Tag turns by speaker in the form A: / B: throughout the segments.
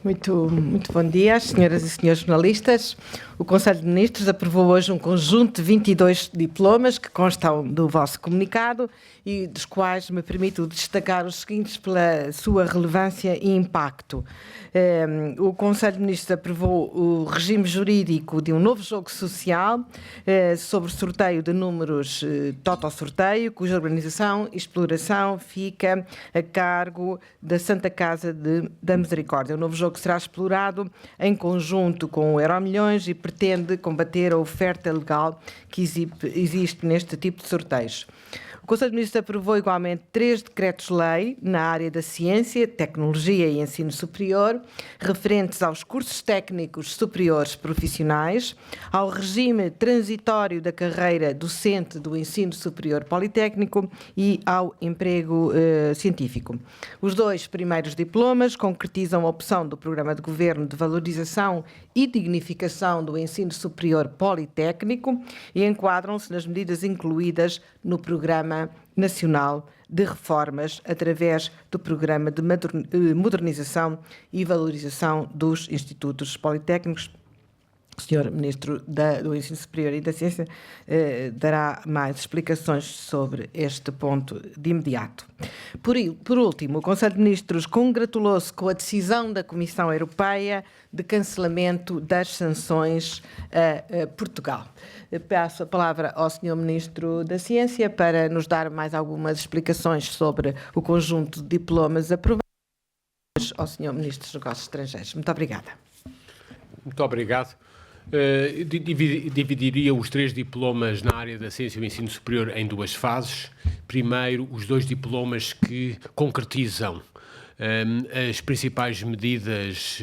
A: Muito bom dia, senhoras e senhores jornalistas. O Conselho de Ministros aprovou hoje um conjunto de 22 diplomas que constam do vosso comunicado e dos quais me permito destacar os seguintes pela sua relevância e impacto. O Conselho de Ministros aprovou o regime jurídico de um novo jogo social sobre sorteio de números Toto-sorteio, cuja organização e exploração fica a cargo da Santa Casa da Misericórdia. O novo jogo será explorado em conjunto com o Euromilhões e pretende combater a oferta legal que existe neste tipo de sorteios. O Conselho de Ministros aprovou igualmente 3 decretos-lei na área da ciência, tecnologia e ensino superior, referentes aos cursos técnicos superiores profissionais, ao regime transitório da carreira docente do ensino superior politécnico e ao emprego científico. Os 2 primeiros diplomas concretizam a opção do Programa de Governo de Valorização e Dignificação do Ensino Superior Politécnico e enquadram-se nas medidas incluídas no Programa Nacional de Reformas através do Programa de Modernização e Valorização dos Institutos Politécnicos. O Sr. Ministro do Ensino Superior e da Ciência dará mais explicações sobre este ponto de imediato. Por último, o Conselho de Ministros congratulou-se com a decisão da Comissão Europeia de cancelamento das sanções a Portugal. Passo a palavra ao Sr. Ministro da Ciência para nos dar mais algumas explicações sobre o conjunto de diplomas aprovados. Ao Sr. Ministro dos Negócios Estrangeiros. Muito obrigada.
B: Muito obrigado. Dividiria os 3 diplomas na área da ciência e do ensino superior em 2 fases. Primeiro, os 2 diplomas que concretizam as principais medidas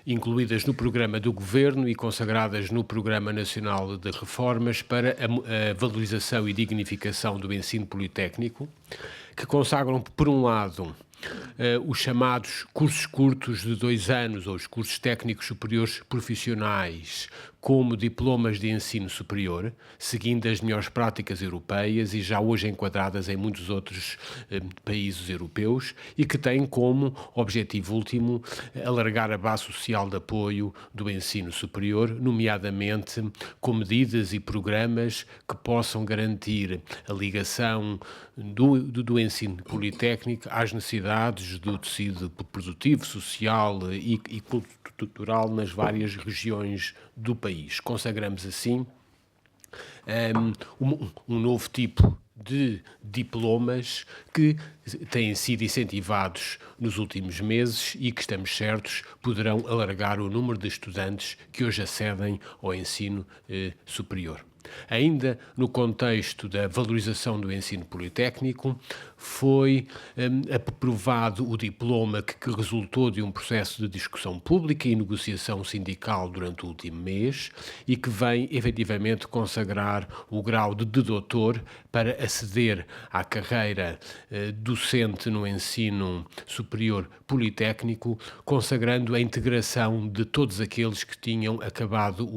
B: incluídas no programa do Governo e consagradas no Programa Nacional de Reformas para a valorização e dignificação do ensino politécnico, que consagram, por um lado, os chamados cursos curtos de 2 anos ou os cursos técnicos superiores profissionais como diplomas de ensino superior, seguindo as melhores práticas europeias e já hoje enquadradas em muitos outros países europeus e que têm como objetivo último alargar a base social de apoio do ensino superior, nomeadamente com medidas e programas que possam garantir a ligação do ensino politécnico às necessidades do tecido produtivo, social e cultural nas várias regiões do país. Consagramos assim um novo tipo de diplomas que têm sido incentivados nos últimos meses e que, estamos certos, poderão alargar o número de estudantes que hoje acedem ao ensino superior. Ainda no contexto da valorização do ensino politécnico, foi aprovado o diploma que resultou de um processo de discussão pública e negociação sindical durante o último mês e que vem efetivamente consagrar o grau de doutor para aceder à carreira docente no ensino superior politécnico, consagrando a integração de todos aqueles que tinham acabado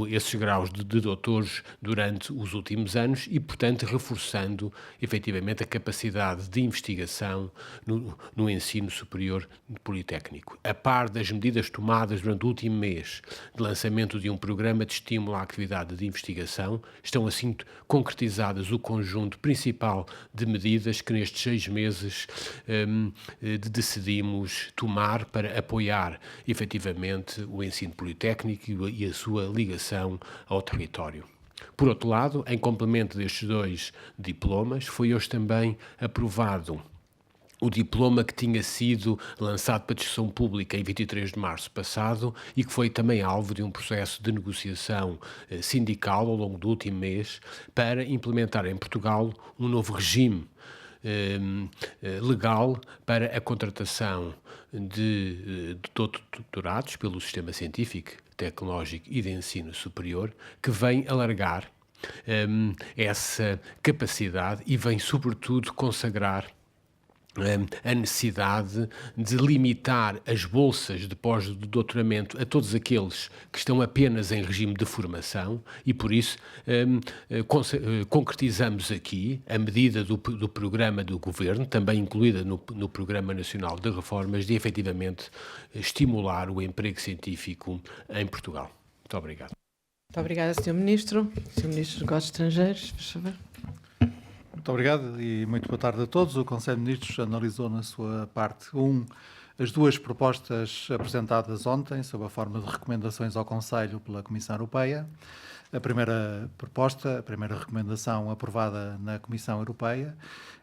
B: esses graus de doutores durante os últimos anos e, portanto, reforçando efetivamente a capacidade de investigação no ensino superior politécnico. A par das medidas tomadas durante o último mês de lançamento de um programa de estímulo à atividade de investigação, estão assim concretizadas o conjunto principal de medidas que nestes 6 meses decidimos tomar para apoiar efetivamente o ensino politécnico e a sua ligação ao território. Por outro lado, em complemento destes 2 diplomas, foi hoje também aprovado o diploma que tinha sido lançado para discussão pública em 23 de março passado e que foi também alvo de um processo de negociação sindical ao longo do último mês para implementar em Portugal um novo regime legal para a contratação de doutorados pelo sistema científico, tecnológico e de ensino superior, que vem alargar essa capacidade e vem, sobretudo, consagrar a necessidade de limitar as bolsas de pós-doutoramento a todos aqueles que estão apenas em regime de formação e, por isso, concretizamos aqui a medida do programa do Governo, também incluída no Programa Nacional de Reformas, de efetivamente estimular o emprego científico em Portugal. Muito obrigado.
A: Muito obrigada, Sr. Ministro. Sr. Ministro dos Negócios Estrangeiros, por favor.
C: Muito obrigado e muito boa tarde a todos. O Conselho de Ministros analisou na sua parte 1 as duas propostas apresentadas ontem, sob a forma de recomendações ao Conselho pela Comissão Europeia. A primeira proposta, a primeira recomendação aprovada na Comissão Europeia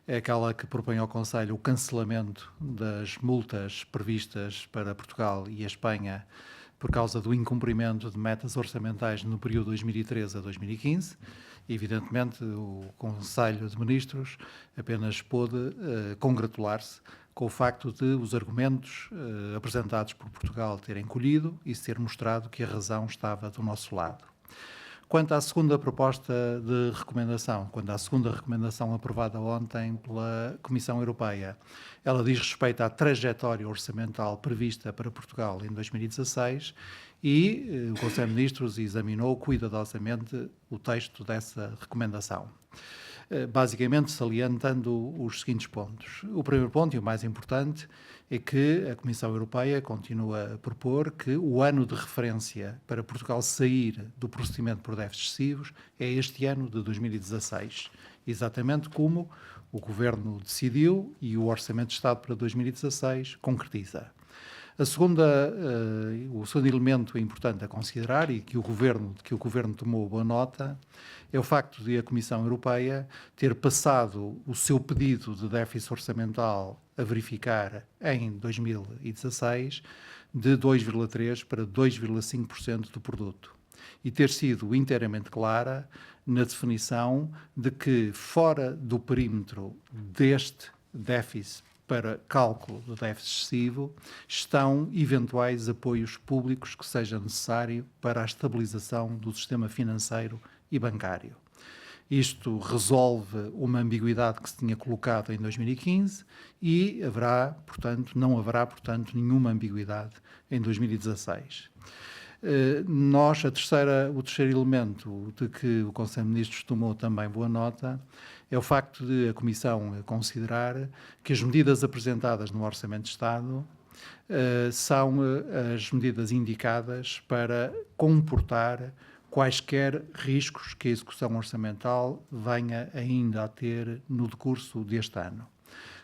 C: é aquela que propõe ao Conselho o cancelamento das multas previstas para Portugal e a Espanha por causa do incumprimento de metas orçamentais no período 2013 a 2015. Evidentemente, o Conselho de Ministros apenas pôde congratular-se com o facto de os argumentos apresentados por Portugal terem colhido e se ter mostrado que a razão estava do nosso lado. Quanto à segunda proposta de recomendação, quanto à segunda recomendação aprovada ontem pela Comissão Europeia, ela diz respeito à trajetória orçamental prevista para Portugal em 2016 e o Conselho de Ministros examinou cuidadosamente o texto dessa recomendação. Basicamente salientando os seguintes pontos. O primeiro ponto, e o mais importante, é que a Comissão Europeia continua a propor que o ano de referência para Portugal sair do procedimento por déficits excessivos é este ano de 2016, exatamente como o Governo decidiu e o Orçamento de Estado para 2016 concretiza. O segundo elemento importante a considerar e que o Governo tomou boa nota é o facto de a Comissão Europeia ter passado o seu pedido de déficit orçamental a verificar em 2016 de 2,3% para 2,5% do produto e ter sido inteiramente clara na definição de que fora do perímetro deste déficit para cálculo do déficit excessivo estão eventuais apoios públicos que seja necessário para a estabilização do sistema financeiro e bancário. Isto resolve uma ambiguidade que se tinha colocado em 2015 e não haverá, portanto, nenhuma ambiguidade em 2016. O terceiro elemento de que o Conselho de Ministros tomou também boa nota é o facto de a Comissão considerar que as medidas apresentadas no Orçamento de Estado são as medidas indicadas para comportar quaisquer riscos que a execução orçamental venha ainda a ter no decurso deste ano.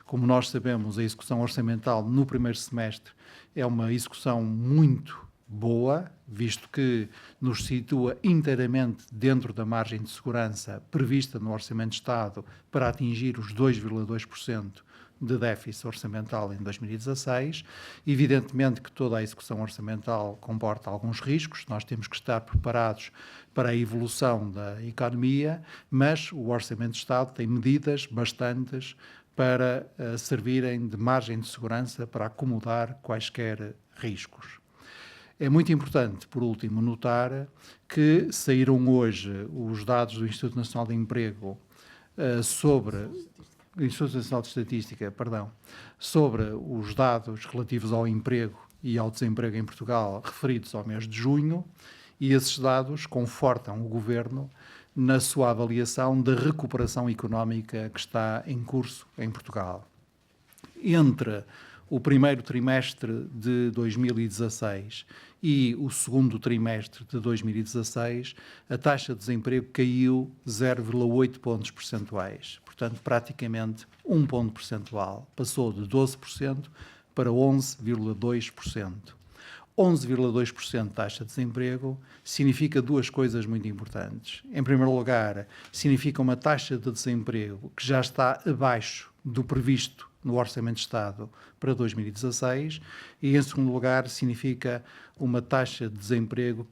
C: Como nós sabemos, a execução orçamental no primeiro semestre é uma execução muito boa, visto que nos situa inteiramente dentro da margem de segurança prevista no Orçamento de Estado para atingir os 2,2% de déficit orçamental em 2016. Evidentemente que toda a execução orçamental comporta alguns riscos, nós temos que estar preparados para a evolução da economia, mas o Orçamento de Estado tem medidas bastantes para servirem de margem de segurança para acomodar quaisquer riscos. É muito importante, por último, notar que saíram hoje os dados do Instituto Nacional de Emprego Instituto Nacional de Estatística, sobre os dados relativos ao emprego e ao desemprego em Portugal referidos ao mês de junho, e esses dados confortam o Governo na sua avaliação da recuperação económica que está em curso em Portugal. Entre o primeiro trimestre de 2016 e o segundo trimestre de 2016, a taxa de desemprego caiu 0,8 pontos percentuais. Portanto, praticamente 1 ponto percentual. Passou de 12% para 11,2%. 11,2% de taxa de desemprego significa duas coisas muito importantes. Em primeiro lugar, significa uma taxa de desemprego que já está abaixo do previsto no Orçamento de Estado para 2016 e, em segundo lugar, significa uma taxa de desemprego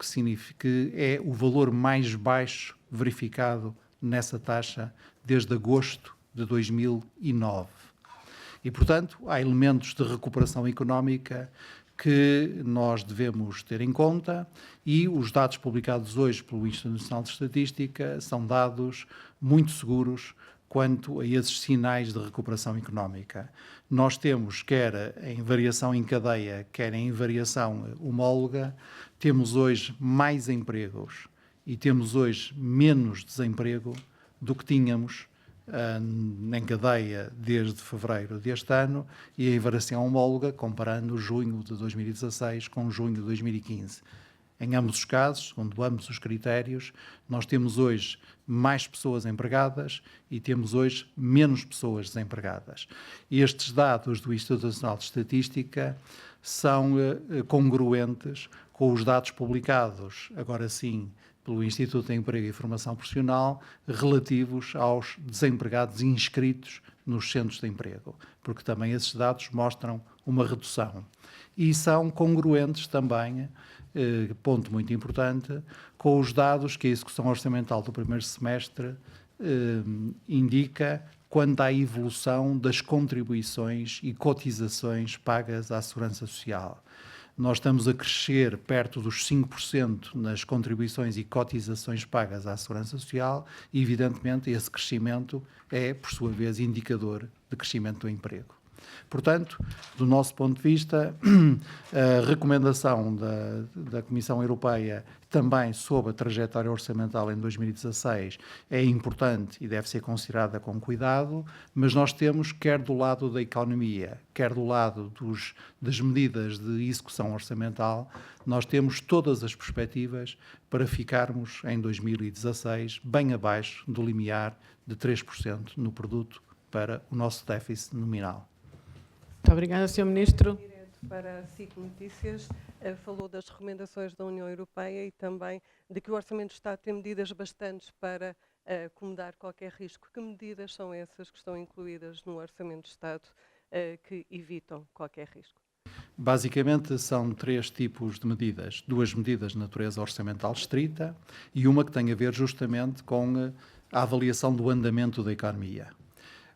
C: que é o valor mais baixo verificado nessa taxa desde agosto de 2009. E, portanto, há elementos de recuperação económica que nós devemos ter em conta e os dados publicados hoje pelo Instituto Nacional de Estatística são dados muito seguros quanto a esses sinais de recuperação económica. Nós temos, quer em variação em cadeia, quer em variação homóloga, temos hoje mais empregos e temos hoje menos desemprego do que tínhamos em cadeia desde fevereiro deste ano e em variação homóloga, comparando junho de 2016 com junho de 2015. Em ambos os casos, segundo ambos os critérios, nós temos hoje mais pessoas empregadas e temos hoje menos pessoas desempregadas. Estes dados do Instituto Nacional de Estatística são congruentes com os dados publicados, agora sim, pelo Instituto de Emprego e Formação Profissional, relativos aos desempregados inscritos nos centros de emprego, porque também esses dados mostram uma redução. E são congruentes também, ponto muito importante, com os dados que a execução orçamental do primeiro semestre indica quanto à evolução das contribuições e cotizações pagas à Segurança Social. Nós estamos a crescer perto dos 5% nas contribuições e cotizações pagas à Segurança Social e, evidentemente, esse crescimento é, por sua vez, indicador de crescimento do emprego. Portanto, do nosso ponto de vista, a recomendação da Comissão Europeia também sobre a trajetória orçamental em 2016 é importante e deve ser considerada com cuidado, mas nós temos, quer do lado da economia, quer do lado das medidas de execução orçamental, nós temos todas as perspectivas para ficarmos em 2016 bem abaixo do limiar de 3% no produto para o nosso déficit nominal.
A: Muito obrigada, Sr. Ministro.
D: Direto para a SIC Notícias, falou das recomendações da União Europeia e também de que o Orçamento de Estado tem medidas bastantes para acomodar qualquer risco. Que medidas são essas que estão incluídas no Orçamento de Estado que evitam qualquer risco?
C: Basicamente são 3 tipos de medidas. 2 medidas de natureza orçamental estrita e uma que tem a ver justamente com a avaliação do andamento da economia.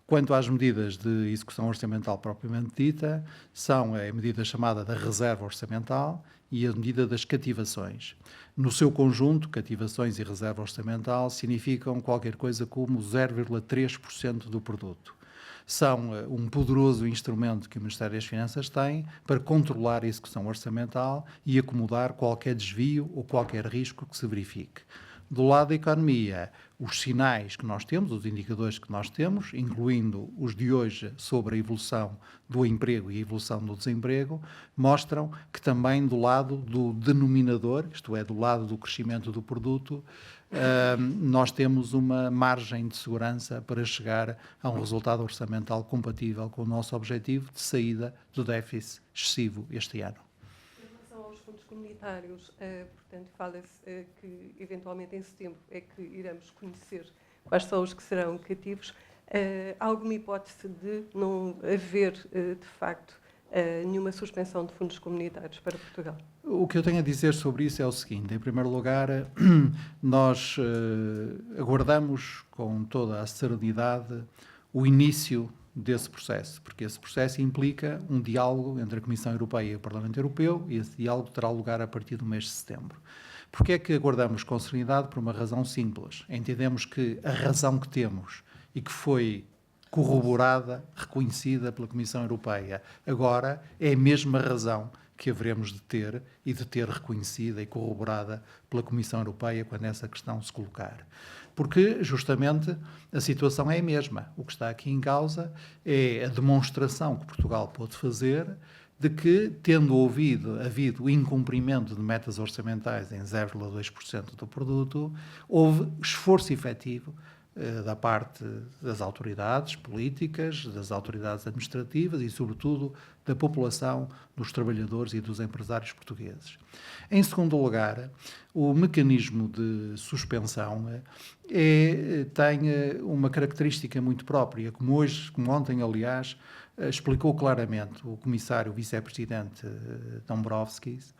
C: Quanto às medidas de execução orçamental propriamente dita, são a medida chamada da reserva orçamental e a medida das cativações. No seu conjunto, cativações e reserva orçamental significam qualquer coisa como 0,3% do produto. São um poderoso instrumento que o Ministério das Finanças tem para controlar a execução orçamental e acomodar qualquer desvio ou qualquer risco que se verifique. Do lado da economia, os sinais que nós temos, os indicadores que nós temos, incluindo os de hoje sobre a evolução do emprego e a evolução do desemprego, mostram que também do lado do denominador, isto é, do lado do crescimento do produto, nós temos uma margem de segurança para chegar a um resultado orçamental compatível com o nosso objetivo de saída do déficit excessivo este ano.
D: Fundos comunitários, portanto, fala-se que eventualmente em setembro é que iremos conhecer quais são os que serão cativos. Há alguma hipótese de não haver, de facto, nenhuma suspensão de fundos comunitários para Portugal?
C: O que eu tenho a dizer sobre isso é o seguinte: em primeiro lugar, nós aguardamos com toda a serenidade o início desse processo, porque esse processo implica um diálogo entre a Comissão Europeia e o Parlamento Europeu e esse diálogo terá lugar a partir do mês de setembro. Porquê é que aguardamos com serenidade? Por uma razão simples. Entendemos que a razão que temos e que foi corroborada, reconhecida pela Comissão Europeia, agora é a mesma razão que haveremos de ter e de ter reconhecida e corroborada pela Comissão Europeia quando essa questão se colocar. Porque, justamente, a situação é a mesma. O que está aqui em causa é a demonstração que Portugal pôde fazer de que, tendo havido incumprimento de metas orçamentais em 0,2% do produto, houve esforço efetivo da parte das autoridades políticas, das autoridades administrativas e, sobretudo, da população, dos trabalhadores e dos empresários portugueses. Em segundo lugar, o mecanismo de suspensão tem uma característica muito própria, como ontem, aliás, explicou claramente o comissário vice-presidente Dombrovskis.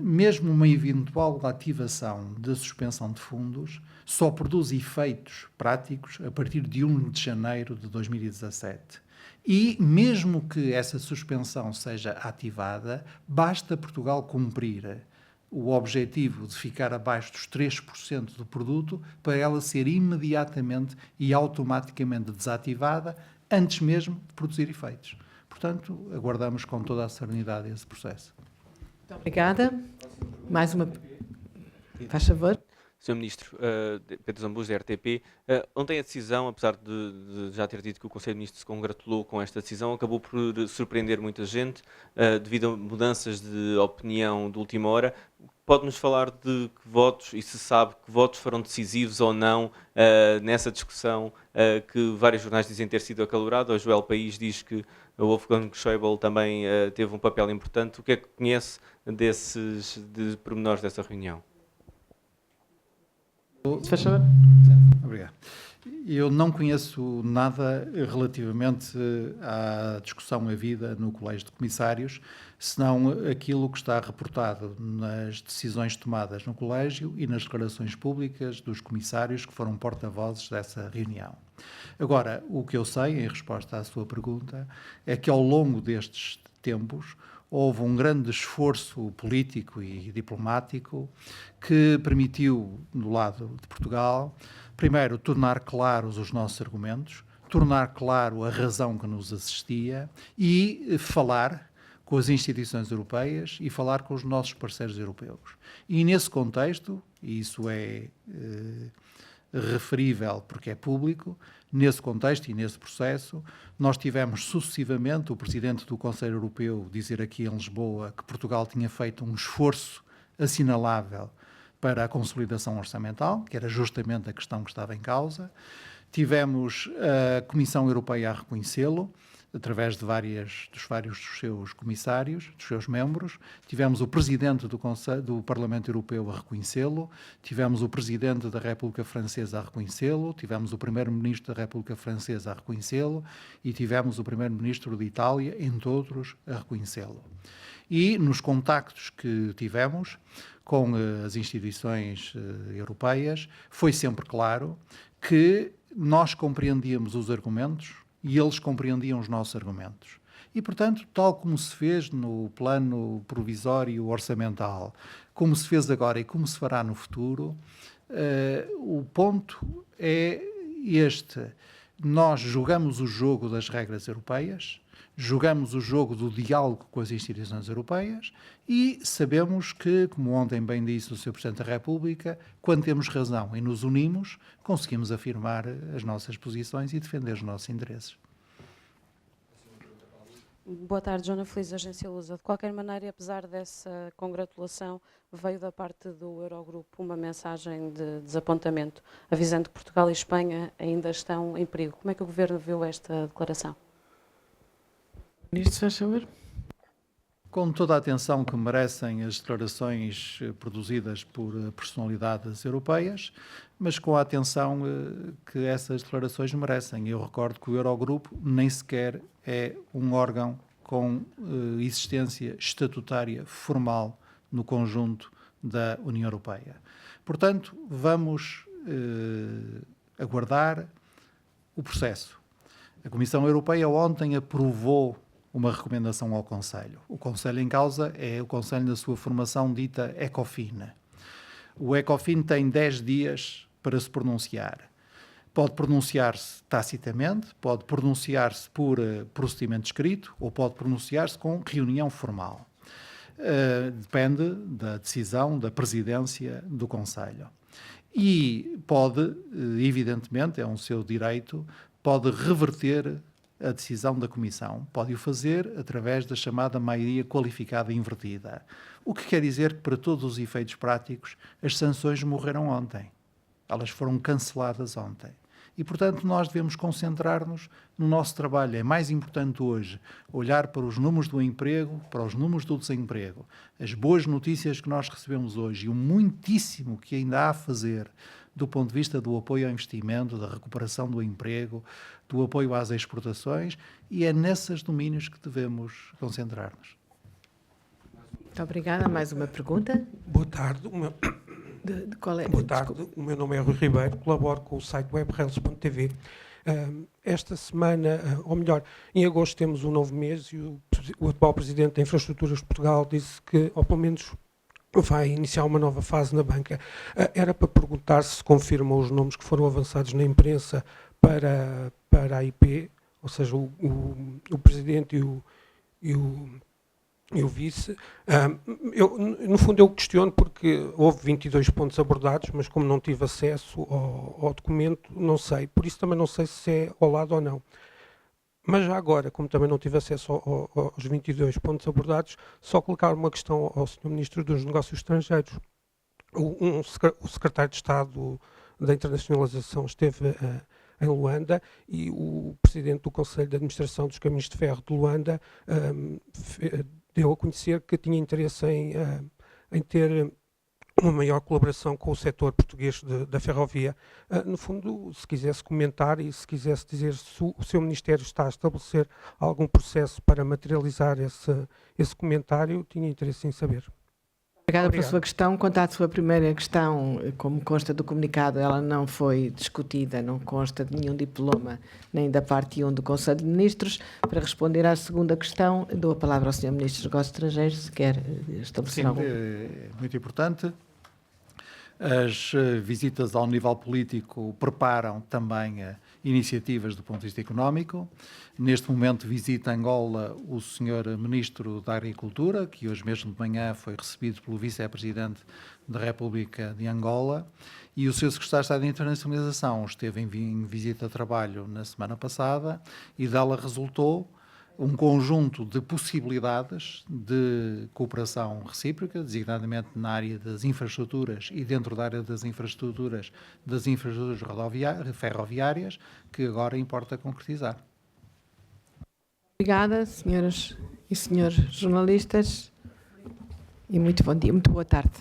C: Mesmo uma eventual ativação da suspensão de fundos só produz efeitos práticos a partir de 1 de janeiro de 2017. E mesmo que essa suspensão seja ativada, basta Portugal cumprir o objetivo de ficar abaixo dos 3% do produto para ela ser imediatamente e automaticamente desativada antes mesmo de produzir efeitos. Portanto, aguardamos com toda a serenidade esse processo.
A: Muito obrigada. Mais uma... Faz favor.
E: Sr. Ministro, Pedro Zambus, da RTP, ontem a decisão, apesar de já ter dito que o Conselho de Ministros se congratulou com esta decisão, acabou por surpreender muita gente devido a mudanças de opinião de última hora. Pode-nos falar de que votos, e se sabe que votos foram decisivos ou não nessa discussão que vários jornais dizem ter sido acalorada? Hoje o El País diz que o Wolfgang Schäuble também teve um papel importante. O que é que conhece de pormenores dessa reunião?
A: Se faz favor.
C: Obrigado. Eu não conheço nada relativamente à discussão havida no Colégio de Comissários, senão aquilo que está reportado nas decisões tomadas no Colégio e nas declarações públicas dos comissários que foram porta-vozes dessa reunião. Agora, o que eu sei, em resposta à sua pergunta, é que ao longo destes tempos houve um grande esforço político e diplomático que permitiu, do lado de Portugal, primeiro, tornar claros os nossos argumentos, tornar claro a razão que nos assistia e falar com as instituições europeias e falar com os nossos parceiros europeus. E nesse contexto, e isso é referível porque é público, nesse contexto e nesse processo, nós tivemos sucessivamente o Presidente do Conselho Europeu dizer aqui em Lisboa que Portugal tinha feito um esforço assinalável para a consolidação orçamental, que era justamente a questão que estava em causa. Tivemos a Comissão Europeia a reconhecê-lo, através de dos vários dos seus comissários, dos seus membros. Tivemos o Presidente do Parlamento Europeu a reconhecê-lo, tivemos o Presidente da República Francesa a reconhecê-lo, tivemos o Primeiro-Ministro da República Francesa a reconhecê-lo e tivemos o Primeiro-Ministro de Itália, entre outros, a reconhecê-lo. E nos contactos que tivemos com as instituições europeias, foi sempre claro que nós compreendíamos os argumentos e eles compreendiam os nossos argumentos. E, portanto, tal como se fez no plano provisório orçamental, como se fez agora e como se fará no futuro, o ponto é este. Nós jogamos o jogo das regras europeias, jogamos o jogo do diálogo com as instituições europeias e sabemos que, como ontem bem disse o Sr. Presidente da República, quando temos razão e nos unimos, conseguimos afirmar as nossas posições e defender os nossos interesses.
F: Boa tarde, Joana Feliz, Agência Lusa. De qualquer maneira, apesar dessa congratulação, veio da parte do Eurogrupo uma mensagem de desapontamento, avisando que Portugal e Espanha ainda estão em perigo. Como é que o Governo viu esta declaração?
A: Ministro, faz favor.
C: Com toda a atenção que merecem as declarações produzidas por personalidades europeias, mas com a atenção que essas declarações merecem. Eu recordo que o Eurogrupo nem sequer é um órgão com existência estatutária formal no conjunto da União Europeia. Portanto, vamos aguardar o processo. A Comissão Europeia ontem aprovou uma recomendação ao Conselho. O Conselho em causa é o Conselho na sua formação dita ECOFIN. O ECOFIN tem 10 dias para se pronunciar. Pode pronunciar-se tacitamente, pode pronunciar-se por procedimento escrito ou pode pronunciar-se com reunião formal. Depende da decisão da presidência do Conselho. E pode, evidentemente, é um seu direito, pode reverter a decisão da Comissão. Pode o fazer através da chamada maioria qualificada invertida. O que quer dizer que, para todos os efeitos práticos, as sanções morreram ontem. Elas foram canceladas ontem. E, portanto, nós devemos concentrar-nos no nosso trabalho. É mais importante hoje olhar para os números do emprego, para os números do desemprego, as boas notícias que nós recebemos hoje e o muitíssimo que ainda há a fazer do ponto de vista do apoio ao investimento, da recuperação do emprego, do apoio às exportações, e é nesses domínios que devemos concentrar-nos.
A: Muito obrigada. Mais uma pergunta?
G: Boa tarde.
A: Qual é?
G: Boa tarde. O meu nome é Rui Ribeiro, colaboro com o site webrails.tv. Esta semana, ou melhor, em agosto temos um novo mês e o atual Presidente da Infraestruturas de Portugal disse que, ou pelo menos vai iniciar uma nova fase na banca. Era para perguntar se confirmam os nomes que foram avançados na imprensa para a IP, ou seja, o presidente e o vice. No fundo, eu questiono porque houve 22 pontos abordados, mas como não tive acesso ao documento, não sei. Por isso também não sei se é ao lado ou não. Mas já agora, como também não tive acesso aos 22 pontos abordados, só colocar uma questão ao Sr. Ministro dos Negócios Estrangeiros. O Secretário de Estado da Internacionalização esteve em Luanda e o Presidente do Conselho de Administração dos Caminhos de Ferro de Luanda deu a conhecer que tinha interesse em ter uma maior colaboração com o setor português da ferrovia. No fundo, se quisesse comentar e se quisesse dizer se o seu Ministério está a estabelecer algum processo para materializar esse comentário, tinha interesse em saber.
A: Obrigada pela sua questão. Quanto à sua primeira questão, como consta do comunicado, ela não foi discutida, não consta de nenhum diploma, nem da parte 1 do Conselho de Ministros. Para responder à segunda questão, dou a palavra ao Sr. Ministro dos Negócios Estrangeiros, se quer estabelecer algum.
C: É muito importante. As visitas ao nível político preparam também iniciativas do ponto de vista económico. Neste momento visita Angola o Sr. Ministro da Agricultura, que hoje mesmo de manhã foi recebido pelo Vice-Presidente da República de Angola, e o Sr. Secretário de Estado de Internacionalização esteve em visita de trabalho na semana passada e dela resultou um conjunto de possibilidades de cooperação recíproca, designadamente na área das infraestruturas e dentro da área das infraestruturas ferroviárias, que agora importa concretizar.
A: Obrigada, senhoras e senhores jornalistas, e muito bom dia, muito boa tarde.